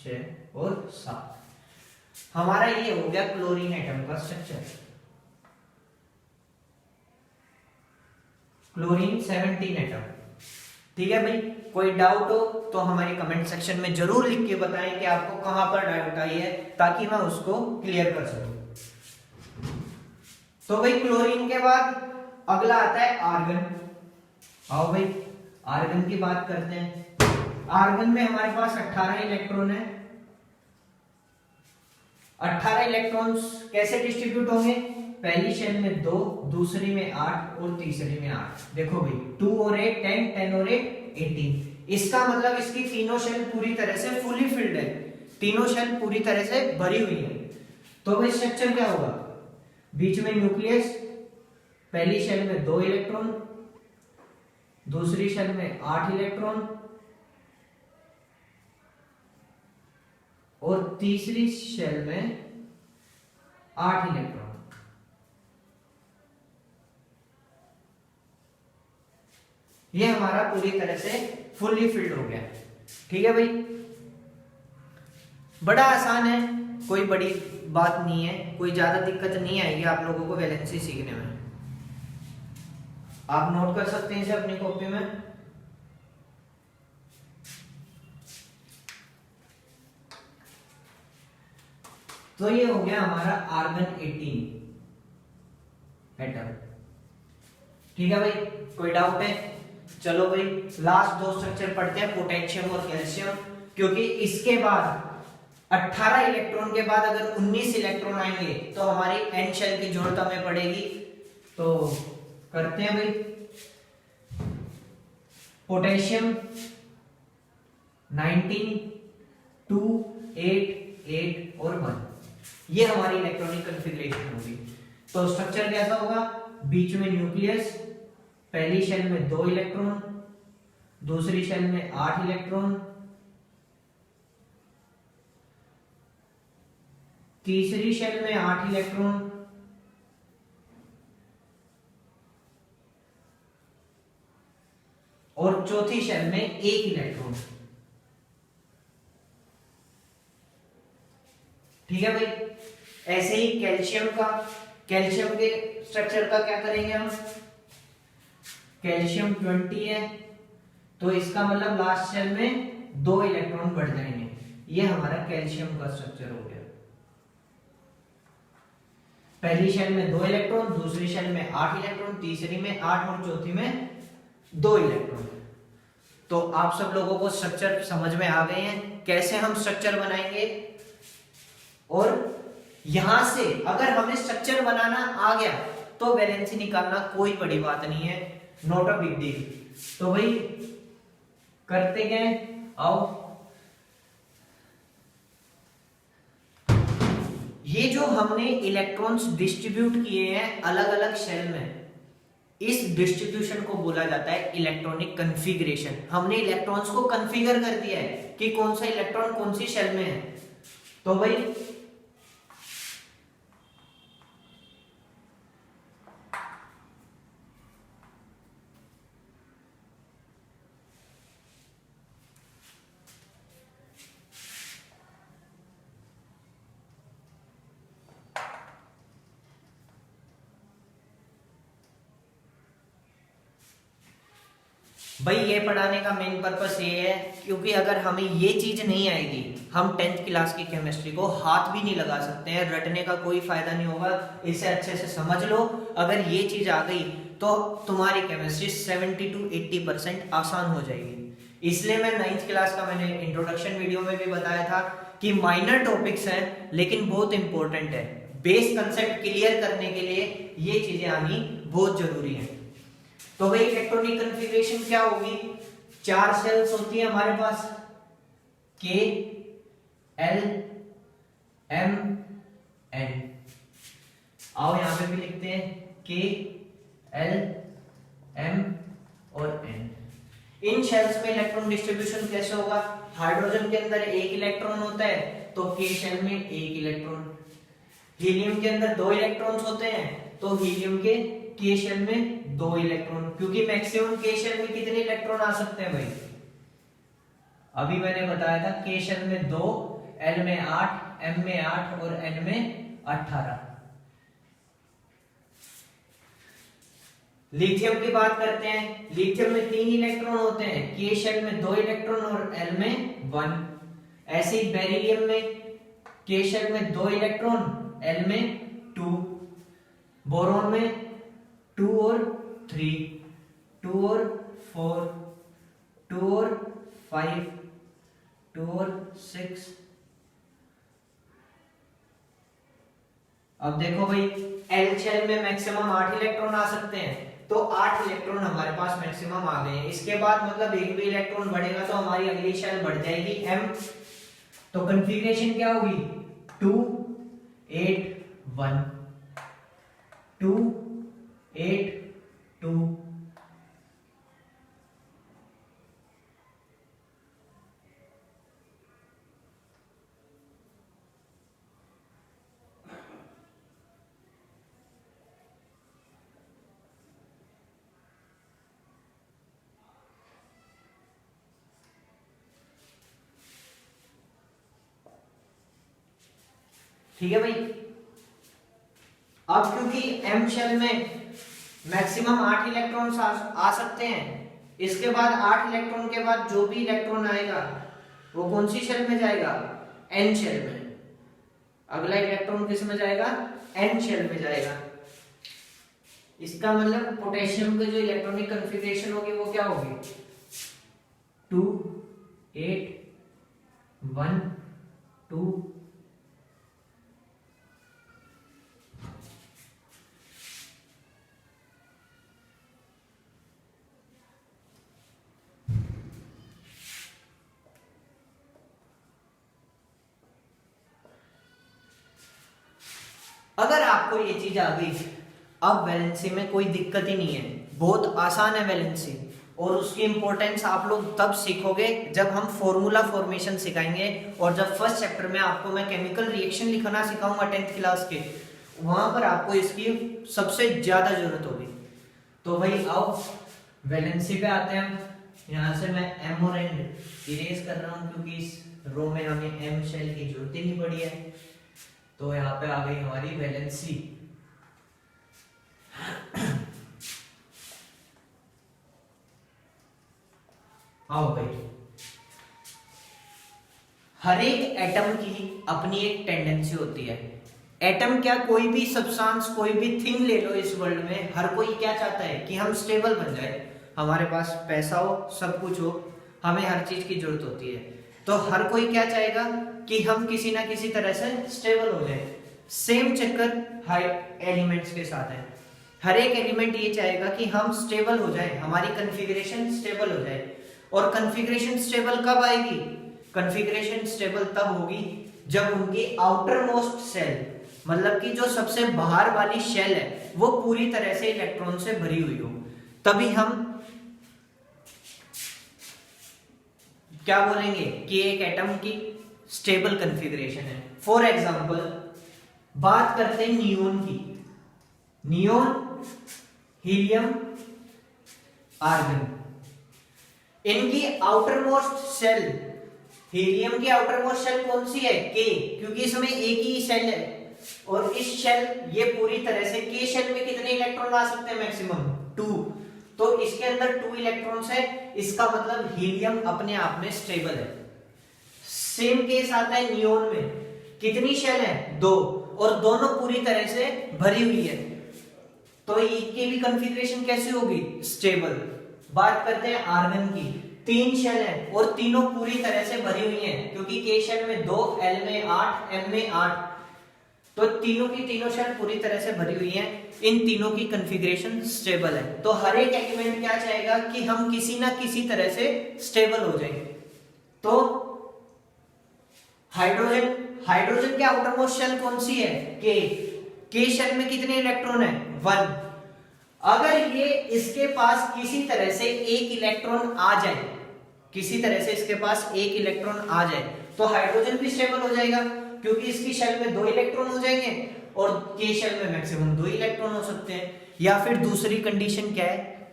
6 और 7। हमारा ये हो गया क्लोरीन एटम का स्ट्रक्चर। Chlorine 17 atom. ठीक है भाई, कोई डाउट हो तो हमारे कमेंट सेक्शन में जरूर लिख के बताएं कि आपको कहां पर डाउट आई है, ताकि मैं उसको क्लियर कर सकूं। तो भाई क्लोरीन के बाद अगला आता है आर्गन। आओ भाई आर्गन की बात करते हैं। आर्गन में हमारे पास 18 इलेक्ट्रॉन है। 18 इलेक्ट्रॉन्स कैसे डिस्ट्रीब्यूट होंगे? पहली शेल में 2, दूसरी में 8 और तीसरी में 8। देखो भाई 2 और 8 10, 10 और 8 18। इसका मतलब इसकी तीनों शेल पूरी तरह से फुली फिल्ड है, तीनों शेल पूरी तरह से भरी हुई है। तो भाई स्ट्रक्चर क्या होगा? बीच में न्यूक्लियस, पहली शेल में 2 इलेक्ट्रॉन, दूसरी शेल में 8 इलेक्ट्रॉन और तीसरी शेल में 8 इलेक्ट्रॉन। ये हमारा पूरी तरह से फुल्ली फिल्ड हो गया। ठीक है भाई, बड़ा आसान है, कोई बड़ी बात नहीं है, कोई ज्यादा दिक्कत नहीं आएगी आप लोगों को वैलेंसी सीखने में। आप नोट कर सकते हैं इसे अपनी कॉपी में। तो ये हो गया हमारा आर्गन 18 एटम। ठीक है भाई, कोई डाउट है? चलो भाई लास्ट दो स्ट्रक्चर पढ़ते हैं, पोटेशियम और कैल्शियम। क्योंकि इसके बाद 18 इलेक्ट्रॉन के बाद अगर 19 इलेक्ट्रॉन आएंगे तो हमारी एन शेल की जरूरत हमें पड़ेगी। तो करते हैं भाई। पोटेशियम 19, 2, 8, 8 और 1, ये हमारी इलेक्ट्रॉनिक कॉन्फ़िगरेशन होगी। तो स्ट्रक्चर कैसा होगा? बीच में न्यूक्लियस, पहली शेल में 2 इलेक्ट्रॉन, दूसरी शेल में 8 इलेक्ट्रॉन, तीसरी शेल में 8 इलेक्ट्रॉन और चौथी शेल में 1 इलेक्ट्रॉन। ठीक है भाई, ऐसे ही कैल्शियम के स्ट्रक्चर का क्या करेंगे हम? कैल्शियम 20 है तो इसका मतलब लास्ट शेल में 2 इलेक्ट्रॉन बढ़ जाएंगे। ये हमारा कैल्शियम का स्ट्रक्चर हो गया। पहली शेल में 2 इलेक्ट्रॉन, दूसरी शेल में 8 इलेक्ट्रॉन, तीसरी में 8 और चौथी में 2 इलेक्ट्रॉन। तो आप सब लोगों को स्ट्रक्चर समझ में आ गए हैं, कैसे हम स्ट्रक्चर बनाएंगे। और यहां से अगर हमें स्ट्रक्चर बनाना आ गया तो वैलेंसी निकालना कोई बड़ी बात नहीं है, नॉट अ बिग डील। तो भाई करते गए, आओ। ये जो हमने इलेक्ट्रॉन्स डिस्ट्रीब्यूट किए हैं अलग अलग शेल में, इस डिस्ट्रीब्यूशन को बोला जाता है इलेक्ट्रॉनिक कॉन्फ़िगरेशन। हमने इलेक्ट्रॉन्स को कॉन्फ़िगर कर दिया है कि कौन सा इलेक्ट्रॉन कौन सी शेल में है। तो भाई भाई ये पढ़ाने का मेन पर्पस ये है क्योंकि अगर हमें ये चीज नहीं आएगी, हम 10th क्लास की केमिस्ट्री को हाथ भी नहीं लगा सकते हैं, रटने का कोई फायदा नहीं होगा। इसे अच्छे से समझ लो, अगर ये चीज आ गई तो तुम्हारी केमिस्ट्री 70 to 80% आसान हो जाएगी। इसलिए मैं 9th क्लास का मैंने इंट्रोडक्शन वीडियो में भी बताया था कि माइनर टॉपिक्स हैं लेकिन बहुत इंपॉर्टेंट है। बेस कंसेप्ट क्लियर करने के लिए ये चीजें आनी बहुत जरूरी है। तो भाई इलेक्ट्रॉनिक कॉन्फ़िगरेशन क्या होगी? 4 सेल्स होती है हमारे पास, K, L, M, N। आओ यहां पे भी लिखते हैं K, L, M और N। इन शेल्स में इलेक्ट्रॉन डिस्ट्रीब्यूशन कैसे होगा? हाइड्रोजन के अंदर 1 इलेक्ट्रॉन होता है तो K शेल में 1 इलेक्ट्रॉन। हीलियम के अंदर 2 इलेक्ट्रॉन्स होते हैं तो हीलियम के K शेल में 2 इलेक्ट्रॉन। क्योंकि मैक्सिमम K शेल में कितने इलेक्ट्रॉन आ सकते हैं भाई? अभी मैंने बताया था K शेल में 2, L में 8, M में 8 और N में 18। लिथियम की बात करते हैं। लिथियम में 3 इलेक्ट्रॉन होते हैं, K शेल में 2 इलेक्ट्रॉन और L में 1। ऐसे ही बेरिलियम में K शेल में 2 इलेक्ट्रॉन, L में 2। बोरॉन में 2 और 3, 2 और 4, 2 और 5, 2 और 6। अब देखो भाई, L शेल में मैक्सिमम 8 इलेक्ट्रॉन आ सकते हैं, तो 8 इलेक्ट्रॉन हमारे पास मैक्सिमम आ गए हैं। इसके बाद मतलब एक भी इलेक्ट्रॉन बढ़ेगा तो हमारी अगली शेल बढ़ जाएगी M। तो कॉन्फ़िगरेशन क्या होगी? 2 8 1, 2 8 2। ठीक है भाई। अब क्योंकि M शेल में मैक्सिमम 8 इलेक्ट्रॉन आ सकते हैं, इसके बाद 8 इलेक्ट्रॉन के बाद जो भी इलेक्ट्रॉन आएगा वो कौन सी शेल में जाएगा? N शेल में। अगला इलेक्ट्रॉन किस में जाएगा? N शेल में जाएगा। इसका मतलब पोटेशियम की जो इलेक्ट्रॉनिक कॉन्फ़िगरेशन होगी वो क्या होगी? 2 8 1 2। अगर आपको ये चीज आ गई, अब वैलेंसी में कोई दिक्कत ही नहीं है, बहुत आसान है वैलेंसी। और उसकी इंपॉर्टेंस आप लोग तब सीखोगे जब हम फॉर्मूला फॉर्मेशन सिखाएंगे, और जब फर्स्ट चैप्टर में आपको मैं केमिकल रिएक्शन लिखना सिखाऊंगा 10th क्लास के, वहां पर आपको इसकी सबसे ज्यादा जरूरत होगी। तो भाई आओ वैलेंसी पे आते हैं हम। यहाँ से मैं M और N इरेज कर रहा हूँ क्योंकि इस रो में हमें M शेल की जरूरत ही नहीं पड़ी है। तो यहाँ पे आ गई हमारी वैलेंसी। आओ भाई, हर एक एटम की अपनी एक टेंडेंसी होती है। एटम क्या, कोई भी सब्सटेंस, कोई भी थिंग ले लो इस वर्ल्ड में, हर कोई क्या चाहता है कि हम स्टेबल बन जाए, हमारे पास पैसा हो, सब कुछ हो, हमें हर चीज की जरूरत होती है। तो हर कोई क्या चाहेगा कि हम किसी ना किसी तरह से स्टेबल हो जाए। सेम चक्कर हाई एलिमेंट्स के साथ है। हर एक एलिमेंट ये चाहेगा कि हम स्टेबल हो जाए, हमारी कॉन्फ़िगरेशन स्टेबल हो जाए। और कॉन्फ़िगरेशन स्टेबल कब आएगी? कॉन्फ़िगरेशन स्टेबल तब होगी जब उनकी आउटर मोस्ट सेल, मतलब कि जो सबसे बाहर वाली शेल है, वो पूरी तरह से इलेक्ट्रॉन से भरी हुई हो। तभी हम क्या बोलेंगे कि एक एटम की स्टेबल कॉन्फ़िगरेशन है। फॉर एग्जांपल बात करते हैं नियोन की। नियोन, हीलियम, आर्गन, इनकी आउटर मोस्ट सेल, हीलियम की आउटर मोस्ट सेल कौन सी है? के, क्योंकि इसमें एक ही सेल है। और इस शेल, ये पूरी तरह से के शेल में कितने इलेक्ट्रॉन आ सकते हैं? मैक्सिमम 2। तो इसके अंदर 2 इलेक्ट्रॉन्स है, इसका मतलब हीलियम अपने आप में स्टेबल है। सेम केस आता है नियोन में, कितनी शेल है? 2, और दोनों पूरी तरह से भरी हुई है। तो इनकी भी कॉन्फ़िगरेशन कैसे होगी? स्टेबल। बात करते हैं आर्गन की। 3 शेल है और तीनों पूरी तरह से भरी हुई हैं, क्योंकि के शेल में 2, L में 8, M में 8। तो तीनों की तीनों शेल पूरी तरह से भरी हुई हैं, इन तीनों की कॉन्फ़िगरेशन स्टेबल है। तो हर एक एलिमेंट क्या चाहेगा कि हम किसी ना किसी तरह से स्टेबल हो जाएं। तो हाइड्रोजन, हाइड्रोजन की आउटर मोस्ट शेल कौन सी है? के शेल में कितने इलेक्ट्रॉन है? 1। अगर ये इसके पास किसी तरह से एक इलेक्ट्रॉन आ जाए, किसी तरह से इसके पास एक इलेक्ट्रॉन आ जाए, तो हाइड्रोजन भी स्टेबल हो जाएगा, क्योंकि इसकी शेल में 2 इलेक्ट्रॉन हो जाएंगे और के शेल में मैक्सिमम 2 इलेक्ट्रॉन हो सकते हैं। या फिर दूसरी कंडीशन क्या है?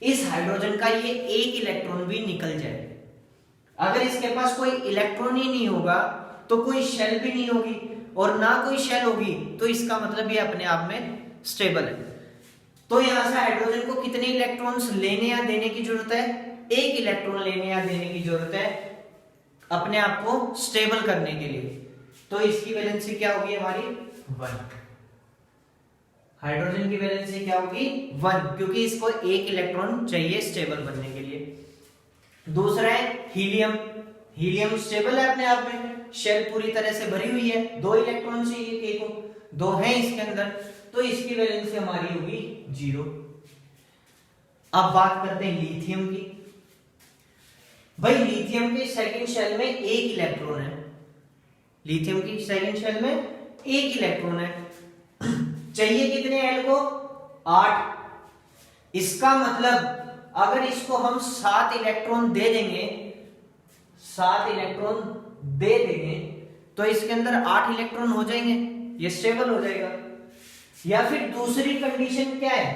इस हाइड्रोजन का ये एक इलेक्ट्रॉन भी निकल जाए। अगर इसके पास कोई इलेक्ट्रॉन ही नहीं होगा तो कोई शेल भी नहीं होगी, और ना कोई शेल होगी तो इसका मतलब ये अपने आप में स्टेबल है। तो यहां से हाइड्रोजन को कितने इलेक्ट्रॉन्स लेने या देने की जरूरत है? एक इलेक्ट्रॉन लेने या देने की जरूरत है अपने आप को स्टेबल करने के लिए। तो इसकी वैलेंसी क्या होगी हमारी? 1। हाइड्रोजन की वैलेंसी क्या होगी? 1, क्योंकि इसको एक इलेक्ट्रॉन चाहिए स्टेबल बनने के लिए। दूसरा है हीलियम। हीलियम स्टेबल है अपने आप में, शेल पूरी तरह से भरी हुई है, 2 इलेक्ट्रॉन चाहिए के को, 2 हैं इसके अंदर, तो इसकी वैलेंसी हमारी होगी 0। अब बात करते हैं लिथियम की। भाई लिथियम के सेकंड शेल में 1 इलेक्ट्रॉन है, लिथियम की सेकंड शेल में 1 इलेक्ट्रॉन है, चाहिए कितने एल को? 8। इसका मतलब अगर इसको हम 7 इलेक्ट्रॉन दे देंगे, 7 इलेक्ट्रॉन दे देंगे तो इसके अंदर 8 इलेक्ट्रॉन हो जाएंगे, ये स्टेबल हो जाएगा। या फिर दूसरी कंडीशन क्या है?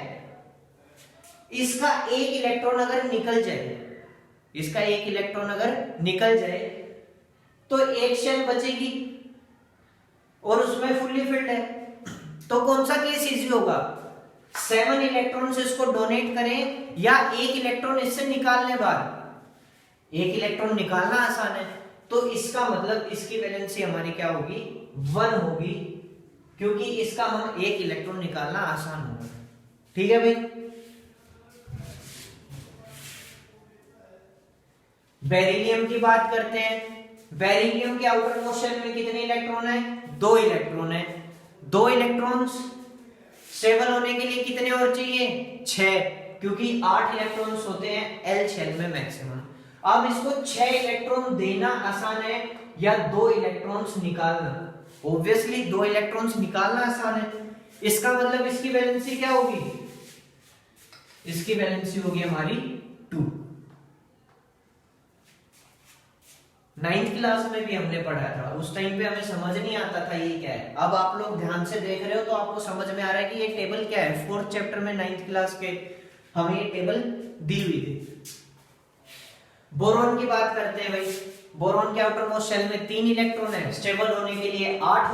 इसका 1 इलेक्ट्रॉन अगर निकल जाए, इसका 1 इलेक्ट्रॉन अगर निकल जाए तो एक शेल बचेगी और उसमें फुल्ली फिल्ड है, तो कौन सा केस इजी होगा? 7 इलेक्ट्रॉन से इसको डोनेट करें या 1 इलेक्ट्रॉन इससे निकालने बाद? 1 इलेक्ट्रॉन निकालना आसान है, तो इसका मतलब इसकी वैलेंसी हमारी क्या होगी? 1 होगी, क्योंकि इसका हम 1 इलेक्ट्रॉन निकालना आसान होगा। ठीक है भाई। बेरिलियम की बात करते हैं। बेरिलियम के आउटर मोस्ट शेल में कितने इलेक्ट्रॉन है? 2 इलेक्ट्रॉन है। 2 इलेक्ट्रॉन्स स्टेबल होने के लिए कितने और चाहिए? 6, क्योंकि 8 इलेक्ट्रॉन्स होते हैं एल शेल में मैक्सिमम। अब इसको 6 इलेक्ट्रॉन देना आसान है या 2 इलेक्ट्रॉन्स निकालना? ऑब्वियसली 2 इलेक्ट्रॉन्स निकालना आसान है। इसका मतलब इसकी वैलेंसी क्या होगी? इसकी वैलेंसी होगी हमारी 2। 9th क्लास में भी हमने पढ़ा था, उस टाइम पे हमें समझ नहीं आता था ये क्या है। अब आप लोग ध्यान से देख रहे हो तो आपको समझ में आ रहा है कि ये टेबल क्या है। 4th चैप्टर में 9th क्लास के हमें ये टेबल दी हुई थी। बोरॉन की बात करते हैं भाई। बोरॉन के आउटर मोस्ट शेल में 3 इलेक्ट्रॉन है, स्टेबल होने के लिए 8